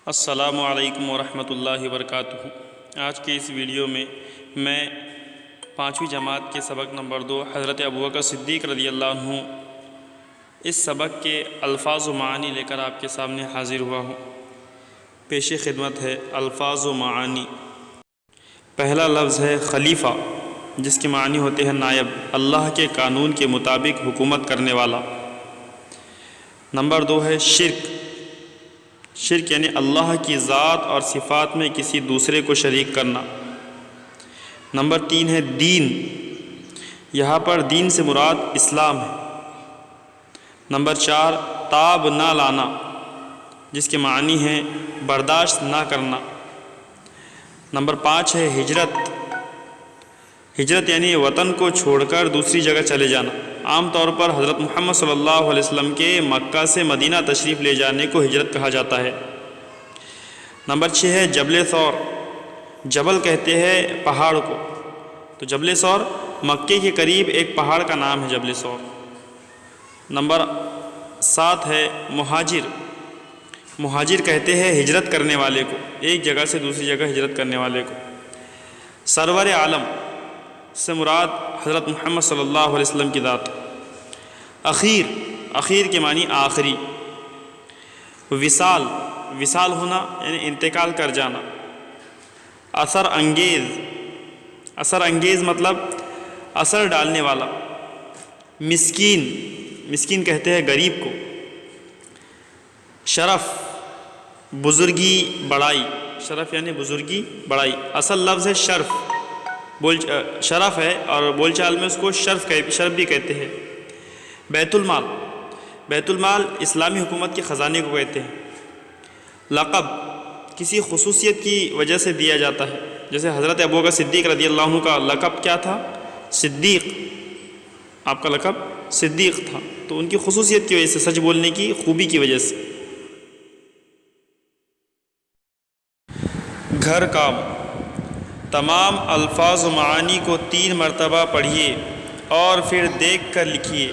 السلام علیکم ورحمۃ اللہ وبرکاتہ۔ آج کے اس ویڈیو میں 5ویں جماعت کے سبق نمبر 2 حضرت ابوبکر صدیق رضی اللہ عنہ اس سبق کے الفاظ و معانی لے کر آپ کے سامنے حاضر ہوا ہوں۔ پیش خدمت ہے الفاظ و معانی۔ پہلا لفظ ہے خلیفہ، جس کے معنی ہوتے ہیں نائب، اللہ کے قانون کے مطابق حکومت کرنے والا۔ نمبر 2 ہے شرک، شرک یعنی اللہ کی ذات اور صفات میں کسی دوسرے کو شریک کرنا۔ نمبر 3 ہے دین، یہاں پر دین سے مراد اسلام ہے۔ نمبر 4 تاب نہ لانا، جس کے معنی ہیں برداشت نہ کرنا۔ نمبر 5 ہے ہجرت، ہجرت یعنی وطن کو چھوڑ کر دوسری جگہ چلے جانا۔ عام طور پر حضرت محمد صلی اللہ علیہ وسلم کے مکہ سے مدینہ تشریف لے جانے کو ہجرت کہا جاتا ہے۔ نمبر 6 ہے جبل ثور، جبل کہتے ہیں پہاڑ کو، تو جبل ثور مکے کے قریب ایک پہاڑ کا نام ہے جبل ثور۔ نمبر 7 ہے مہاجر، مہاجر کہتے ہیں ہجرت کرنے والے کو، ایک جگہ سے دوسری جگہ ہجرت کرنے والے کو۔ سرور عالم سے مراد حضرت محمد صلی اللہ علیہ وسلم کی ذات۔ اخیر، اخیر کے معنی آخری۔ وصال، وصال ہونا یعنی انتقال کر جانا۔ اثر انگیز، اثر انگیز مطلب اثر ڈالنے والا۔ مسکین، مسکین کہتے ہیں غریب کو۔ شرف، بزرگی بڑائی، شرف یعنی بزرگی بڑائی۔ اصل لفظ ہے شرف، شرف ہے اور بول چال میں اس کو شرف بھی کہتے ہیں۔ بیت المال، بیت المال اسلامی حکومت کے خزانے کو کہتے ہیں۔ لقب، کسی خصوصیت کی وجہ سے دیا جاتا ہے، جیسے حضرت ابوبکر صدیق رضی اللہ عنہ کا لقب کیا تھا؟ صدیق، آپ کا لقب صدیق تھا، تو ان کی خصوصیت کی وجہ سے، سچ بولنے کی خوبی کی وجہ سے۔ گھر کام، تمام الفاظ و معانی کو 3 مرتبہ پڑھیے اور پھر دیکھ کر لکھیے۔